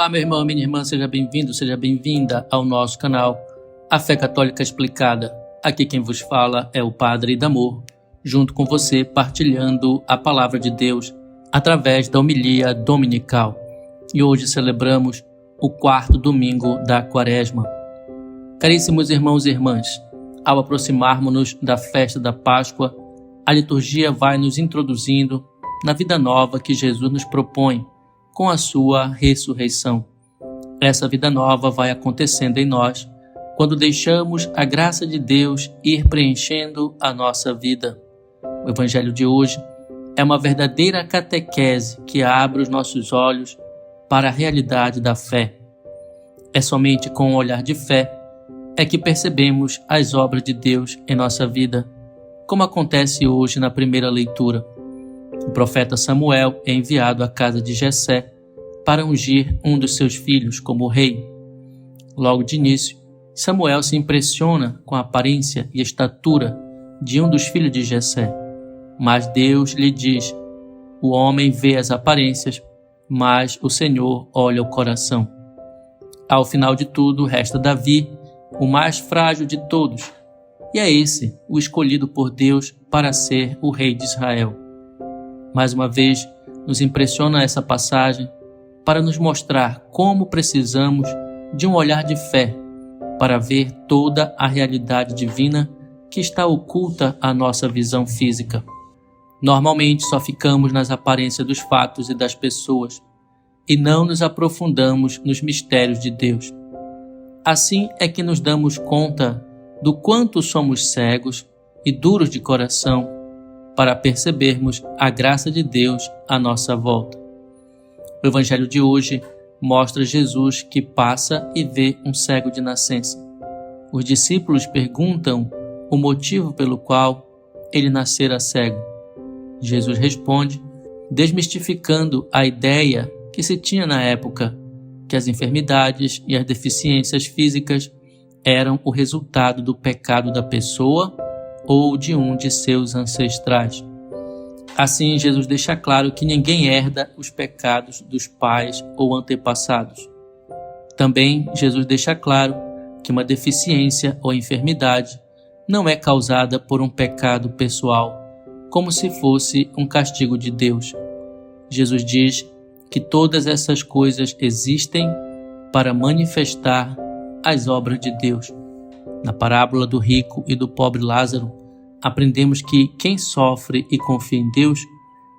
Olá, meu irmão, minha irmã, seja bem-vindo, seja bem-vinda ao nosso canal A Fé Católica Explicada. Aqui quem vos fala é o Padre Damor, junto com você, partilhando a Palavra de Deus através da homilia dominical. E hoje celebramos o 4º domingo da Quaresma. Caríssimos irmãos e irmãs, ao aproximarmos-nos da festa da Páscoa, a liturgia vai nos introduzindo na vida nova que Jesus nos propõe com a sua ressurreição. Essa vida nova vai acontecendo em nós quando deixamos a graça de Deus ir preenchendo a nossa vida. O Evangelho de hoje é uma verdadeira catequese que abre os nossos olhos para a realidade da fé. É somente com um olhar de fé é que percebemos as obras de Deus em nossa vida, como acontece hoje na primeira leitura. O profeta Samuel é enviado à casa de Jessé para ungir um dos seus filhos como rei. Logo de início, Samuel se impressiona com a aparência e estatura de um dos filhos de Jessé. Mas Deus lhe diz: o homem vê as aparências, mas o Senhor olha o coração. Ao final de tudo, resta Davi, o mais frágil de todos, e é esse o escolhido por Deus para ser o rei de Israel. Mais uma vez, nos impressiona essa passagem para nos mostrar como precisamos de um olhar de fé para ver toda a realidade divina que está oculta à nossa visão física. Normalmente só ficamos nas aparências dos fatos e das pessoas e não nos aprofundamos nos mistérios de Deus. Assim é que nos damos conta do quanto somos cegos e duros de coração para percebermos a graça de Deus à nossa volta. O Evangelho de hoje mostra Jesus que passa e vê um cego de nascença. Os discípulos perguntam o motivo pelo qual ele nascera cego. Jesus responde, desmistificando a ideia que se tinha na época, que as enfermidades e as deficiências físicas eram o resultado do pecado da pessoa ou de um de seus ancestrais. Assim, Jesus deixa claro que ninguém herda os pecados dos pais ou antepassados. Também, Jesus deixa claro que uma deficiência ou enfermidade não é causada por um pecado pessoal, como se fosse um castigo de Deus. Jesus diz que todas essas coisas existem para manifestar as obras de Deus. Na parábola do rico e do pobre Lázaro, aprendemos que quem sofre e confia em Deus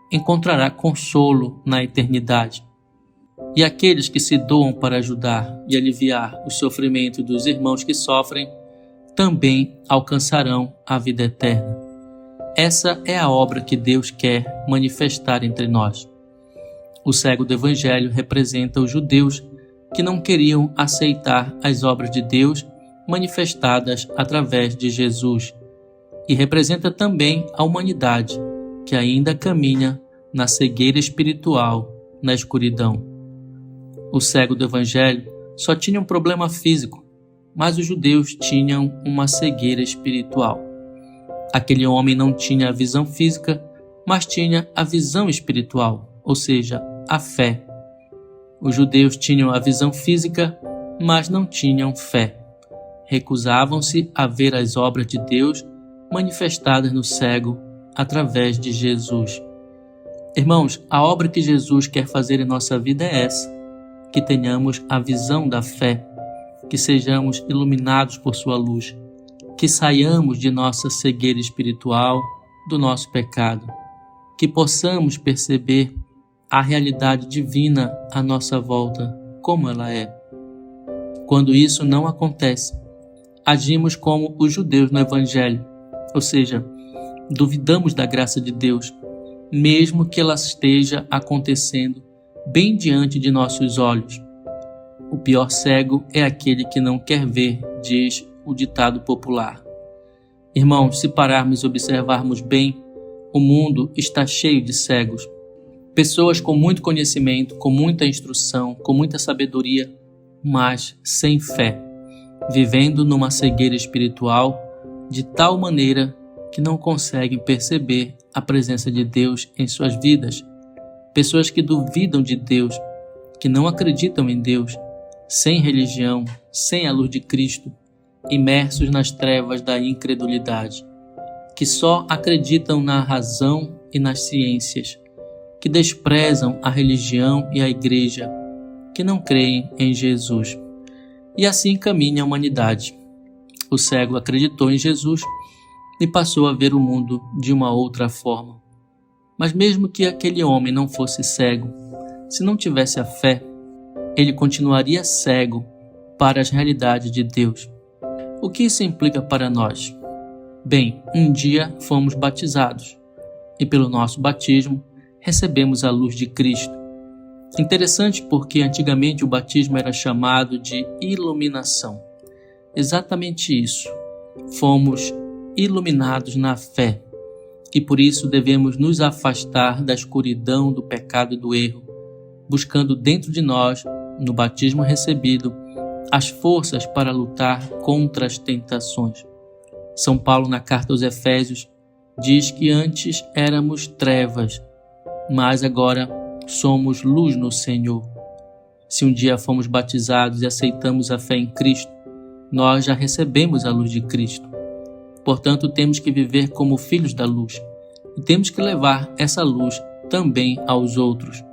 encontrará consolo na eternidade. E aqueles que se doam para ajudar e aliviar o sofrimento dos irmãos que sofrem também alcançarão a vida eterna. Essa é a obra que Deus quer manifestar entre nós. O cego do Evangelho representa os judeus que não queriam aceitar as obras de Deus manifestadas através de Jesus, e representa também a humanidade que ainda caminha na cegueira espiritual, na escuridão. O cego do Evangelho só tinha um problema físico, mas os judeus tinham uma cegueira espiritual. Aquele homem não tinha a visão física, mas tinha a visão espiritual, ou seja, a fé. Os judeus tinham a visão física, mas não tinham fé. Recusavam-se a ver as obras de Deus manifestadas no cego através de Jesus. Irmãos, a obra que Jesus quer fazer em nossa vida é essa, que tenhamos a visão da fé, que sejamos iluminados por sua luz, que saiamos de nossa cegueira espiritual, do nosso pecado, que possamos perceber a realidade divina à nossa volta, como ela é. Quando isso não acontece, agimos como os judeus no Evangelho, ou seja, duvidamos da graça de Deus, mesmo que ela esteja acontecendo bem diante de nossos olhos. O pior cego é aquele que não quer ver, diz o ditado popular. Irmãos, se pararmos e observarmos bem, o mundo está cheio de cegos. Pessoas com muito conhecimento, com muita instrução, com muita sabedoria, mas sem fé, vivendo numa cegueira espiritual de tal maneira que não conseguem perceber a presença de Deus em suas vidas. Pessoas que duvidam de Deus, que não acreditam em Deus, sem religião, sem a luz de Cristo, imersos nas trevas da incredulidade, que só acreditam na razão e nas ciências, que desprezam a religião e a igreja, que não creem em Jesus. E assim caminha a humanidade. O cego acreditou em Jesus e passou a ver o mundo de uma outra forma. Mas mesmo que aquele homem não fosse cego, se não tivesse a fé, ele continuaria cego para as realidades de Deus. O que isso implica para nós? Bem, um dia fomos batizados e pelo nosso batismo recebemos a luz de Cristo. Interessante porque antigamente o batismo era chamado de iluminação. Exatamente isso. Fomos iluminados na fé e por isso devemos nos afastar da escuridão do pecado e do erro, buscando dentro de nós, no batismo recebido, as forças para lutar contra as tentações. São Paulo, na carta aos Efésios, diz que antes éramos trevas, mas agora somos luz no Senhor. Se um dia fomos batizados e aceitamos a fé em Cristo, nós já recebemos a luz de Cristo. Portanto, temos que viver como filhos da luz e temos que levar essa luz também aos outros.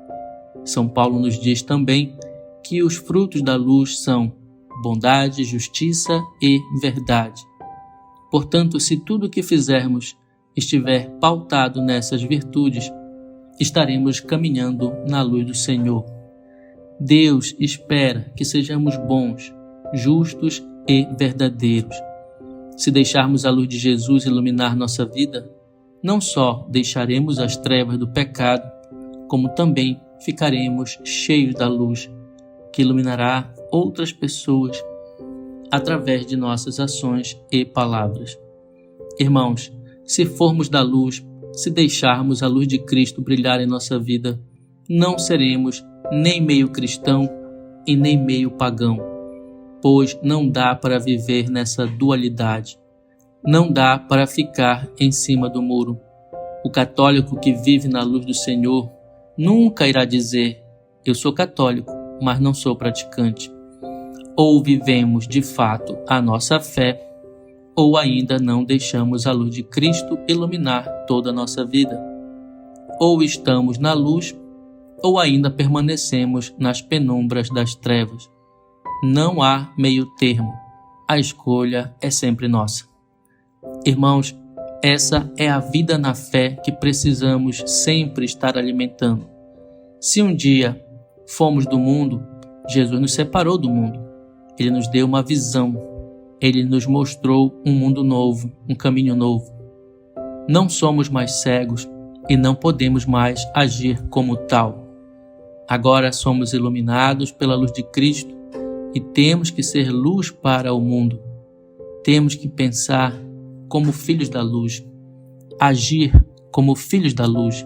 São Paulo nos diz também que os frutos da luz são bondade, justiça e verdade. Portanto, se tudo o que fizermos estiver pautado nessas virtudes, estaremos caminhando na luz do Senhor. Deus espera que sejamos bons, justos e verdadeiros. Se deixarmos a luz de Jesus iluminar nossa vida, não só deixaremos as trevas do pecado, como também ficaremos cheios da luz, que iluminará outras pessoas através de nossas ações e palavras. Irmãos, se formos da luz, se deixarmos a luz de Cristo brilhar em nossa vida, não seremos nem meio cristão e nem meio pagão, pois não dá para viver nessa dualidade. Não dá para ficar em cima do muro. O católico que vive na luz do Senhor nunca irá dizer: eu sou católico, mas não sou praticante. Ou vivemos de fato a nossa fé, ou ainda não deixamos a luz de Cristo iluminar toda a nossa vida. Ou estamos na luz, ou ainda permanecemos nas penumbras das trevas. Não há meio termo. A escolha é sempre nossa. Irmãos, essa é a vida na fé que precisamos sempre estar alimentando. Se um dia fomos do mundo, Jesus nos separou do mundo. Ele nos deu uma visão. Ele nos mostrou um mundo novo, um caminho novo. Não somos mais cegos e não podemos mais agir como tal. Agora somos iluminados pela luz de Cristo e temos que ser luz para o mundo. Temos que pensar como filhos da luz, agir como filhos da luz,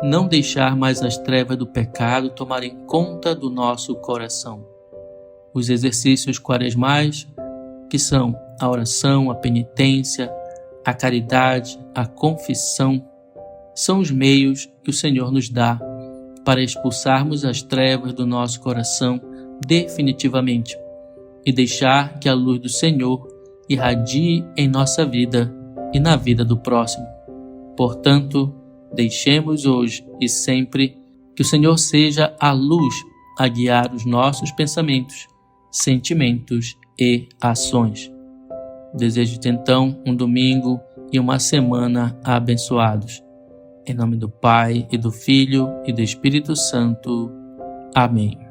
não deixar mais as trevas do pecado tomarem conta do nosso coração. Os exercícios quaresmais, que são a oração, a penitência, a caridade, a confissão, são os meios que o Senhor nos dá para expulsarmos as trevas do nosso coração definitivamente e deixar que a luz do Senhor irradie em nossa vida e na vida do próximo. Portanto, deixemos hoje e sempre que o Senhor seja a luz a guiar os nossos pensamentos, sentimentos e ações. Desejo-te então um domingo e uma semana abençoados. Em nome do Pai, e do Filho, e do Espírito Santo. Amém.